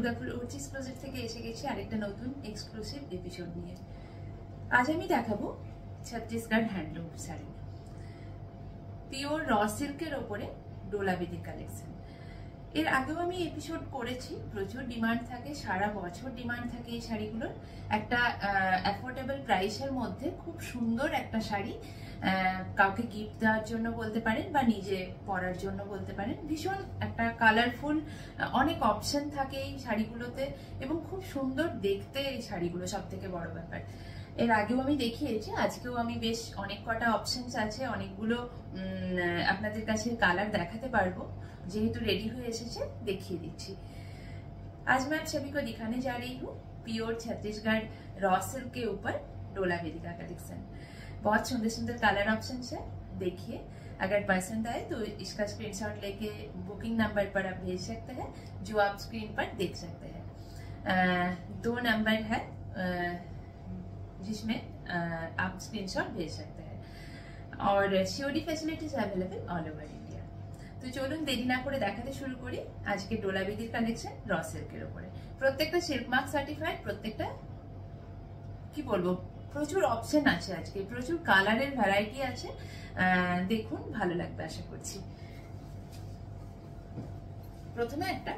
Durgapur ওচিস closet থেকে এসে গেছি আরেকটা নতুন এক্সক্লুসিভ এপিসোড নিয়ে। আজ আমি দেখাবো ছত্তিশগড় হ্যান্ডলুম শাড়ি, পিওর র সিল্কের ওপরে ডোলা বেদি কালেকশন। এর আগেও আমি এপিসোড করেছি, প্রচুর ডিমান্ড থাকে, সারা বছর ডিমান্ড থাকে এই শাড়িগুলোর। একটা অ্যাফোর্ডেবল প্রাইসের মধ্যে খুব সুন্দর একটা শাড়ি, কাউকে গিফট দেওয়ার জন্য বলতে পারেন বা নিজে পরার জন্য বলতে পারেন। ভীষণ একটা কালারফুল, অনেক অপশন থাকে এই শাড়িগুলোতে এবং খুব সুন্দর দেখতে এই শাড়িগুলো, সব থেকে বড় ব্যাপার। এর আগেও আমি দেখিয়েছি, আজকেও আমি বেশ অনেক কটা অপশনস আছে, অনেকগুলো আপনাদের কাছে কালার দেখাতে পারবো। যেহেতু रेडी हुए एसेছে দেখিয়ে দিচ্ছি। आज मैं आप सभी को दिखाने जा रही हूँ प्योर छत्तीसगढ़ रॉ सिल्क के ऊपर डोला बेदी का कलेक्शन। बहुत सुंदर सुंदर कलर ऑप्शन है, देखिए। अगर पसंद आए तो इसका स्क्रीनशॉट लेके बुकिंग नंबर पर आप भेज सकते हैं, जो आप स्क्रीन पर देख सकते हैं। 2 नंबर है जिसमें आप स्क्रीनशॉट भेज सकते हैं और COD facilities available all over India. তো চলুন দেরি না করে দেখাতে শুরু করি আজকে ডোলা বেদির কালেকশন র সিল্কের উপরে। প্রত্যেকটা সিল্ক মার্ক সার্টিফাইড, প্রত্যেকটা কি বলবো, প্রচুর অপশন আছে আজকে, প্রচুর কালারের ভ্যারাইটি আছে। দেখুন, ভালো লাগবে আশা করছি। প্রথমে একটা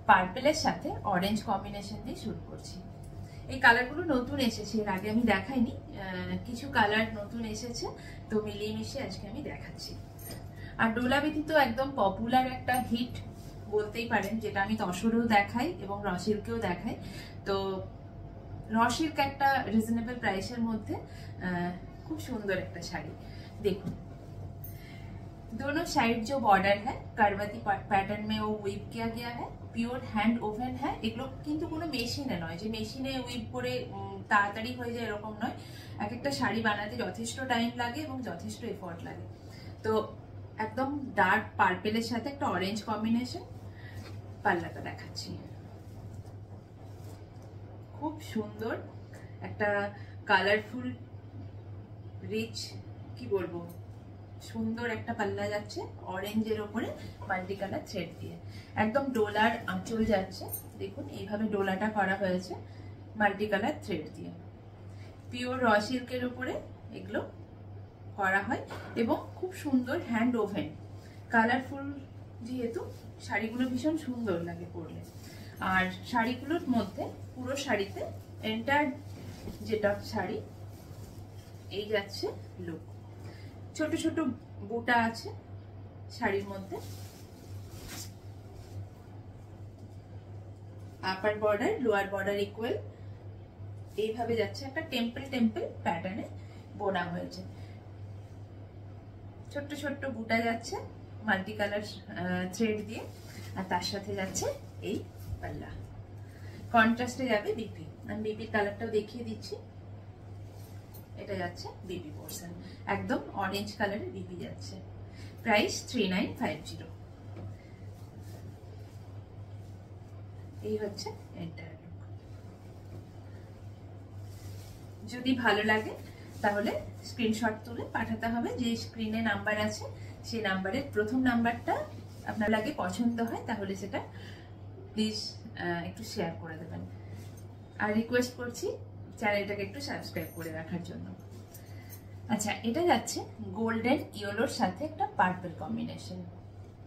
পার্পেলের সাথে অরেঞ্জ কম্বিনেশন দিয়ে শুরু করছি। এই কালারগুলো নতুন এসেছে, এর আগে আমি দেখাইনি, কিছু কালার নতুন এসেছে, তো মিলিয়ে মিশিয়ে আজকে আমি দেখাচ্ছি। আর ডোলা বেদি তো একদম পপুলার একটা হিট বলতেই পারেন, যেটা আমি তসরেও দেখাই এবং র সিল্কেও দেখাই। তো র সিল্ক একটা রিজনেবল প্রাইসের মধ্যে খুব সুন্দর একটা শাড়ি। দেখুন, दोनों साइड जो बॉर्डर है करवती पैटर्न में वो वीव किया गया है, পিওর হ্যান্ড ওভেন है। এগুলো কিন্তু কোনো মেশিনে নয় যে মেশিনে উইভ করে তাড়াতাড়ি হয়ে যায় এরকম নয়। এক একটা শাড়ি বানাতে যথেষ্ট টাইম লাগে এবং যথেষ্ট এফোর্ট লাগে। তো একদম ডার্ক পার্পেলের সাথে একটা অরেঞ্জ কম্বিনেশন। পাল্লাটা দেখাচ্ছি, খুব সুন্দর একটা কালারফুল রিচ, কি বলবো, সুন্দর একটা পাল্লা যাচ্ছে অরেঞ্জের ওপরে মাল্টি কালার থ্রেড দিয়ে। একদম ডোলার আঁচল যাচ্ছে, দেখুন এইভাবে ডোলাটা করা হয়েছে মাল্টি কালার থ্রেড দিয়ে। পিওর র সিল্কের উপরে এগুলো করা হয় এবং খুব সুন্দর হ্যান্ড ওভেন, কালারফুল, যেহেতু শাড়িগুলো ভীষণ সুন্দর লাগে পরলে। আর শাড়িগুলোর মধ্যে পুরো শাড়িতে এন্টার যেটা শাড়ি এই যাচ্ছে লুক, ছোট ছোট বুটা আছে শাড়ির মধ্যে, upper border lower border equal, এইভাবে যাচ্ছে। একটা টেম্পল টেম্পল প্যাটার্নে বোনা হয়েছে, ছোট্ট ছোট্ট বুটা যাচ্ছে মাল্টি কালার থ্রেড দিয়ে, আর তার সাথে যাচ্ছে এই পাল্লা। কন্ট্রাস্টে যাবে বিপি, আমি বিপির কালারটাও দেখিয়ে দিচ্ছি। এটা যাচ্ছে বিপি পোর্শন, একদম অরেঞ্জ কালারের বিপি যাচ্ছে। প্রাইস 3950। এই হচ্ছে এন্টায়ার লুক। যদি ভালো লাগে তাহলে স্ক্রিনশট তুলে পাঠাতে হবে, যে স্ক্রিনে নাম্বার আছে সেই নাম্বারের প্রথম নাম্বারটা আপনার লাগে পছন্দ হয় তাহলে সেটা প্লিজ একটু শেয়ার করে দেবেন। আর রিকোয়েস্ট করছি চ্যানেলটাকে একটু সাবস্ক্রাইব করে রাখার জন্য। আচ্ছা, এটা যাচ্ছে গোল্ডেন ইয়েলোর সাথে একটা পার্পল কম্বিনেশন,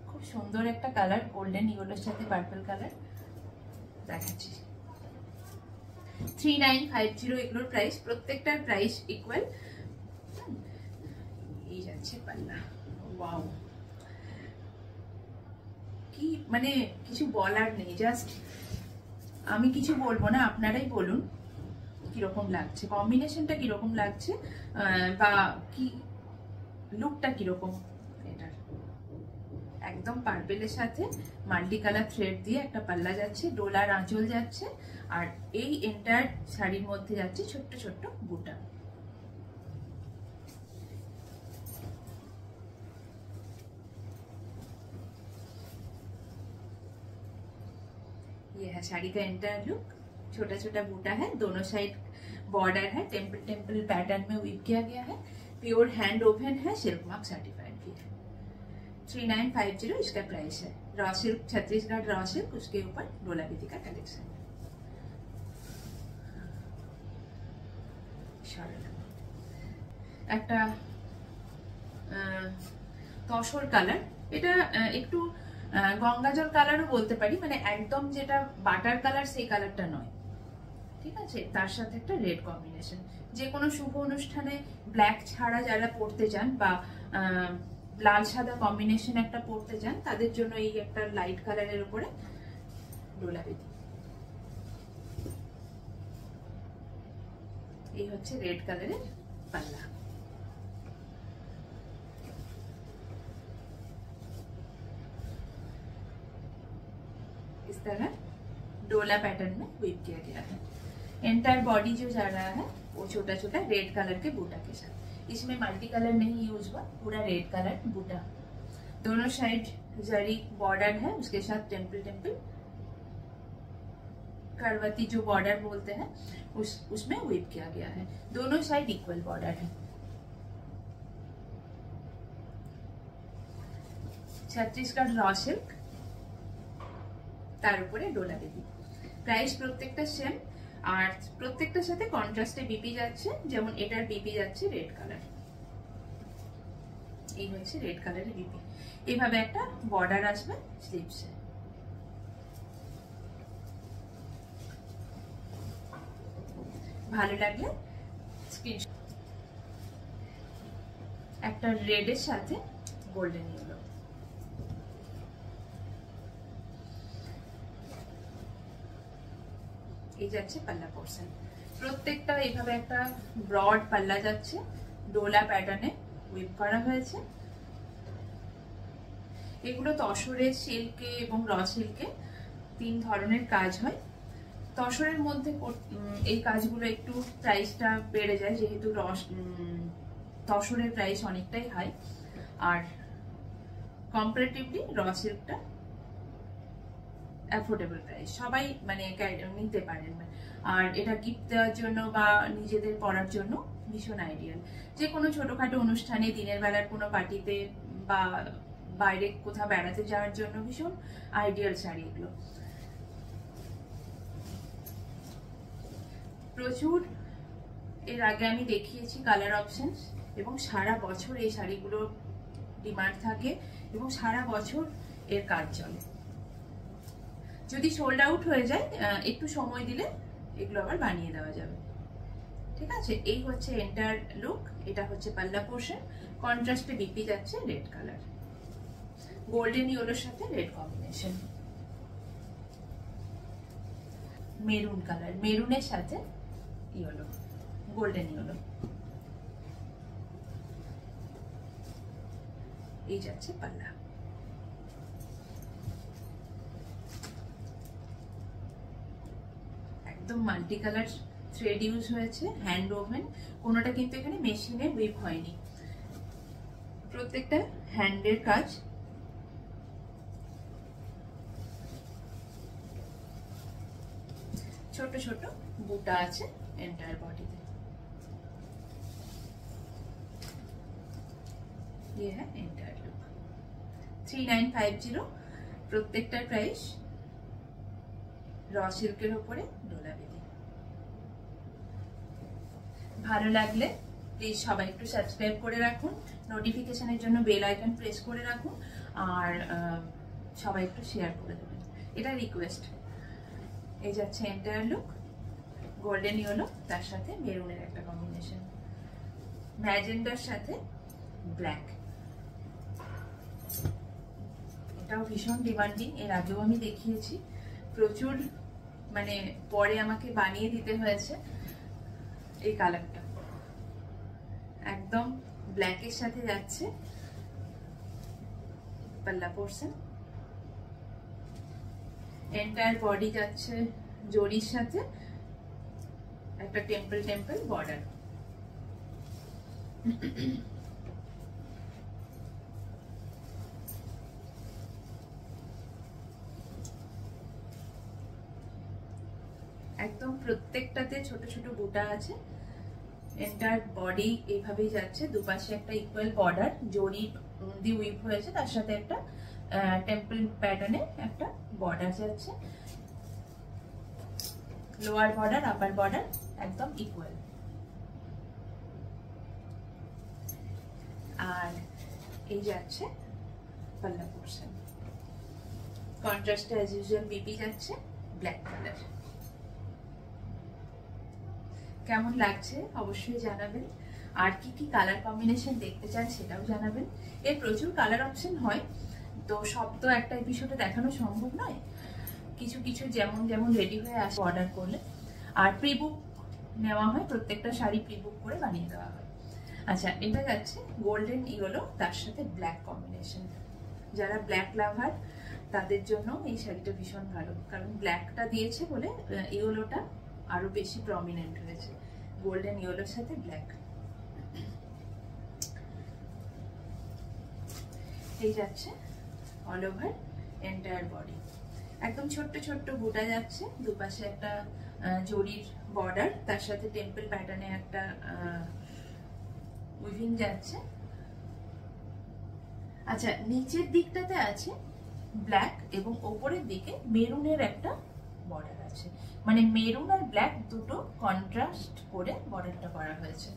খুব সুন্দর একটা কালার, গোল্ডেন ইয়েলোর সাথে পার্পল কালার দেখাচ্ছি। 3950 এগুলোর প্রাইস, প্রত্যেকটার প্রাইস ইকুয়াল। এই যাচ্ছে পাল্লা, ওয়াও, কি মানে কিছু বলার নেই, জাস্ট আমি কিছু বলবো না, আপনারাই বলুন কিরকম লাগছে, কম্বিনেশনটা কিরকম লাগছে বা কি লুকটা কিরকম। এটার একদম পার্পেলের সাথে মাল্টি কালার থ্রেড দিয়ে একটা পাল্লা যাচ্ছে, ডোলার আঁচল যাচ্ছে, আর এই এন্টায়ার শাড়ির মধ্যে যাচ্ছে ছোট্ট ছোট্ট বুটা। ये है साड़ी का एंटायर लुक, छोटा छोटा बूटा है, दोनों साइड बॉर्डर है, टेम्पल टेम्पल पैटर्न में वीव किया गया है, प्योर हैंड ओपन है, सिल्क मार्क सर्टिफाइड भी है। 3950 इसका प्राइस है। Raw silk, Chhattisgarh raw silk, उसके ऊपर डोला विधि का कलेक्शन है। একটা তসর কালার, এটা একটু গঙ্গা জল কালারও বলতে পারি, মানে একদম যেটা বাটার কালার সেই কালারটা নয়, ঠিক আছে। তার সাথে একটা রেড কম্বিনেশন। যে কোনো শুভ অনুষ্ঠানে ব্ল্যাক ছাড়া যারা পরতে চান বা লাল সাদা কম্বিনেশন একটা পরতে চান, তাদের জন্য এই একটা লাইট কালারের উপরে ডোলা বিধি। এই হচ্ছে রেড কালারের पल्ला। इस तरह डोला पैटर्न में वीव किया गया है। एंटायर बॉडी जो जा रहा है वो छोटा छोटा रेड कलर के बूटा के साथ, इसमें मल्टी कलर नहीं यूज हुआ, पूरा रेड कलर बूटा। दोनों साइड जरी बॉर्डर है, उसके साथ टेम्पल टेम्पल करवती जो बॉर्डर बोलते हैं उसमें वीव किया गया है। दोनों साइड इक्वल बॉर्डर है। छत्तीसगढ़ रॉ सिल्क, तार उपरे डोला विधि। प्राइस प्रत्येकटा सेम, আর প্রত্যেকটার সাথে কন্ট্রাস্টে বিপি যাচ্ছে, যেমন এটার বিপি যাচ্ছে রেড কালার। এই হচ্ছে রেড কালারের বিপি। এইভাবে একটা বর্ডার আসবে স্লিভসে। ভালো লাগলে স্ক্রিনশট। একটা রেডের সাথে গোল্ডেন ইয়েলো। এই যাচ্ছে পাল্লা পোর্শন। প্রত্যেকটা এইভাবে একটা ব্রড পাল্লা যাচ্ছে, ডোলা প্যাটার্নে উইভ করা হয়েছে। এগুলো তসরে, সিল্কে এবং র সিল্কে 3 ধরনের কাজ হয়। তসরের মধ্যে এই কাজগুলো একটু প্রাইসটা বেড়ে যায়, যেহেতু তসরের প্রাইস অনেকটাই হাই, আর কম্পারেটিভলি র সিল্কটা অ্যাফোর্ডেবল প্রাইস, সবাই মানে নিতে পারেন। আর এটা গিফট দেওয়ার জন্য বা নিজেদের পরার জন্য ভীষণ আইডিয়াল। যে কোনো ছোটখাটো অনুষ্ঠানে, দিনের বেলার কোনো পার্টিতে বা বাইরে কোথাও বেড়াতে যাওয়ার জন্য ভীষণ আইডিয়াল শাড়ি এগুলো। প্রচুর এর আগে আমি দেখিয়েছি কালার অপশনস, এবং সারা বছর এই শাড়িগুলো ডিমান্ড থাকে এবং সারা বছর এর কাজ চলে। যদি সোল্ড আউট হয়ে যায়, একটু সময় দিলে এগুলো আবার বানিয়ে দেওয়া যাবে, ঠিক আছে। এই হচ্ছে এন্টার লুক। এটা হচ্ছে পাল্লা পোর্শন। কন্ট্রাস্টে বিপি যাচ্ছে রেড কালার, গোল্ডেন ইয়েলোর সাথে রেড কম্বিনেশন। মেরুন কালার, মেরুনের সাথে ইয়েলো, গোল্ডেন ইয়েলো। এই যাচ্ছে পাল্লা। একদম মাল্টি কালার থ্রেড ইউজ হয়েছে, হ্যান্ড ওভেন, কোনোটা কিন্তু এখানে মেশিনে উইভ হয়নি, প্রত্যেকটা হ্যান্ডের কাজ। ছোট ছোট বুটা আছে এন্টায়ার বডিতে। ये है एंटायर लुक। 3950 প্রত্যেকটার প্রাইস। র সিল্কের উপরে ডোলা বিধি। ভালো লাগলে প্লিজ সবাই একটু সাবস্ক্রাইব করে রাখুন, নোটিফিকেশনের জন্য বেল আইকন প্রেস করে রাখুন, আর সবাই একটু শেয়ার করে দেবেন, এটা রিকোয়েস্ট। এই যাচ্ছে এন্টায়ার লুক, গোল্ডেন ইয়েলো, তার সাথে মেরুনের একটা কম্বিনেশন, ম্যাজেন্ডার সাথে ব্ল্যাক। এটাও ভীষণ ডিমান্ডিং, এর আগেও আমি দেখিয়েছি, প্রচুর মানে পরে আমাকে বানিয়ে দিতে হয়েছে এই কালারটা। একদম ব্ল্যাকের সাথে যাচ্ছে পাল্লা পোর্শন। এন্টায়ার বডি যাচ্ছে জরির সাথে একটা টেম্পল টেম্পল বর্ডার। একদম প্রত্যেকটাতে ছোট ছোট বুটা আছে। এন্টায়ার বডি এইভাবেই যাচ্ছে, দুপাশে একটা ইকুয়াল বর্ডার, জরি দিয়ে উইভ হয়েছে, তার সাথে একটা টেম্পল প্যাটার্নে একটা বর্ডার যাচ্ছে, লোয়ার বর্ডার আপার বর্ডার একদম ইকুয়াল। আর এই যাচ্ছে পাল্লা পোর্শন, কন্ট্রাস্টে অ্যাজ ইউজুয়াল বিপি যাচ্ছে ব্ল্যাক কালার। কেমন লাগছে অবশ্যই জানাবেন, আর কি কি কালার কম্বিনেশন দেখতে চান সেটাও জানাবেন। এর প্রচুর কালার অপশন হয়, তো সব তো একটা এপিসোডে দেখানো সম্ভব নয়, কিছু কিছু যেমন যেমন রেডি হয়ে আসে অর্ডার করলে। আর প্রিবুক নেওয়া হয়, প্রত্যেকটা শাড়ি প্রিবুক করে বানিয়ে দেওয়া হয়। আচ্ছা, এটা যাচ্ছে গোল্ডেন ইয়েলো, তার সাথে ব্ল্যাক কম্বিনেশন। যারা ব্ল্যাক লাভার তাদের জন্য এই শাড়িটা ভীষণ ভালো, কারণ ব্ল্যাকটা দিয়েছে বলে ইয়েলোটা আরো বেশি প্রমিনেন্ট হয়েছে, গোল্ডেন ইয়েলোর সাথে ব্ল্যাক। এই যাচ্ছে অল ওভার এন্টায়ার বডি, একদম ছোট্ট ছোট্ট বুটা যাচ্ছে, দুপাশে একটা জরির বর্ডার, তার সাথে টেম্পল প্যাটার্নে একটা উইভিং যাচ্ছে। আচ্ছা, নিচের দিকটাতে আছে ব্ল্যাক এবং ওপরের দিকে মেরুনের একটা বর্ডার আছে, মানে মেরুন আর ব্ল্যাক দুটো কন্ট্রাস্ট করে বর্ডারটা করা হয়েছে।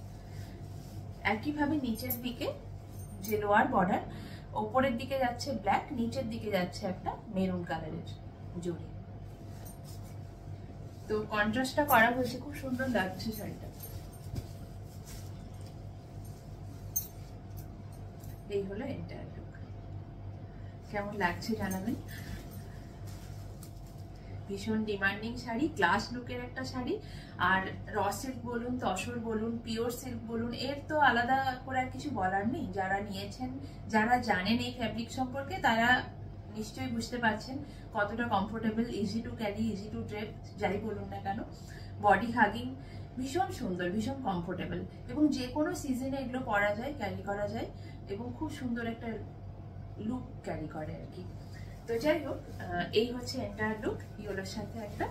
একইভাবে নিচের দিকে যে লোয়ার বর্ডার, ওপরের দিকে যাচ্ছে ব্ল্যাক, নিচের দিকে যাচ্ছে একটা মেরুন কালারের জরি, তো কন্ট্রাস্টটা করা হয়েছে, খুব সুন্দর লাগছে শাড়িটা। এই হলো এন্টায়ার লুক, কেমন লাগছে জানাবেন। ভীষণ ডিমান্ডিং শাড়ি, ক্লাস লুকের একটা শাড়ি। আর র সিল্ক বলুন, তসর বলুন, পিওর সিল্ক বলুন, এর তো আলাদা করে আর কিছু বলার নেই। যারা নিয়েছেন, যারা জানেন এই ফ্যাব্রিক সম্পর্কে, তারা নিশ্চয়ই বুঝতে পারছেন কতটা comfortable, easy to carry, easy to drape, যাই বলুন না কেন। বডি হাগিং, ভীষণ সুন্দর, ভীষণ কমফোর্টেবল, এবং যে কোনো সিজনে এগুলো পরা যায়, ক্যারি করা যায়, এবং খুব সুন্দর একটা লুক ক্যারি করে আর কি। তো যাই হোক, এই হচ্ছে এন্টায়ার লুক, ইয়েলোর সাথে একটা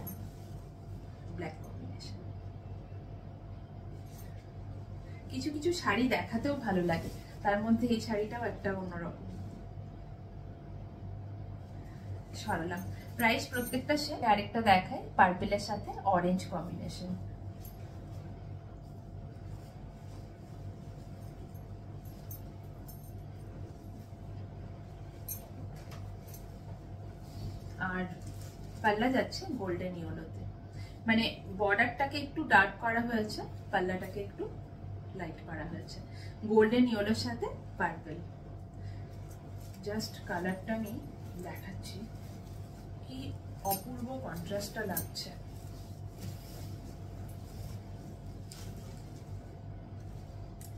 ব্ল্যাক কম্বিনেশন। কিছু কিছু শাড়ি দেখাতেও ভালো লাগে, তার মধ্যে এই শাড়িটাও একটা অন্যরকম। সরলাম, প্রাইস প্রত্যেকটা সে। আরেকটা দেখায় পার্পেলের সাথে অরেঞ্জ কম্বিনেশন। আর পাল্লা যাচ্ছে গোল্ডেন ইয়েলোতে, মানে বর্ডারটাকে একটু ডার্ক করা হয়েছে, পাল্লাটাকে একটু লাইট করা হয়েছে, গোল্ডেন ইয়েলোর সাথে পার্পল। জাস্ট কালারটা আমি দেখাচ্ছি, কি অপূর্ব কন্ট্রাস্টটা লাগছে।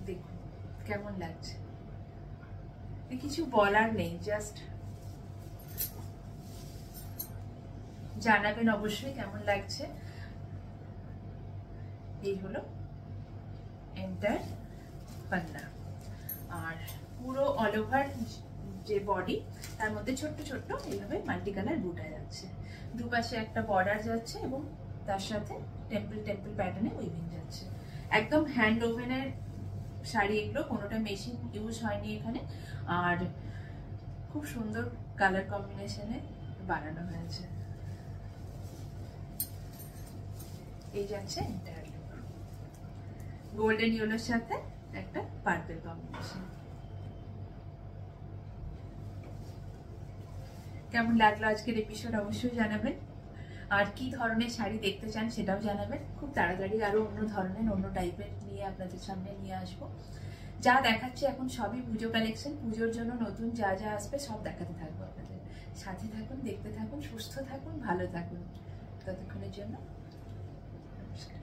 দেখুন কেমন লাগছে, কিছু বলার নেই, জাস্ট জানাবেন অবশ্যই কেমন লাগছে। এই হলো এন্টায়ার পান্না, আর পুরো অল ওভার যে বডি, তার মধ্যে ছোট্ট ছোট্ট এইভাবে মাল্টি কালার বুটা যাচ্ছে, দুপাশে একটা বর্ডার যাচ্ছে, এবং তার সাথে টেম্পল টেম্পল প্যাটার্নে উইভিং যাচ্ছে। একদম হ্যান্ড ওভেনের শাড়ি এগুলো, কোনোটা মেশিন ইউজ হয়নি এখানে, আর খুব সুন্দর কালার কম্বিনেশনে বানানো হয়েছে। এই যাচ্ছে এন্টায়ার লুক, গোল্ডেন ইয়েলোর সাথে একটা পার্পল কম্বিনেশন। কেমন লাগলো আজকের এপিসোড অবশ্যই জানাবেন, আর কি ধরনের শাড়ি দেখতে চান সেটাও জানাবেন। খুব তাড়াতাড়ি আরো অন্য ধরনের, অন্য টাইপের নিয়ে আপনাদের সামনে নিয়ে আসবো। যা দেখাচ্ছে এখন সবই পুজো কালেকশন, পুজোর জন্য নতুন যা যা আসবে সব দেখাতে থাকবো আপনাদের। সাথে থাকুন, দেখতে থাকুন, সুস্থ থাকুন, ভালো থাকুন। ততক্ষণের জন্য নমস্কার।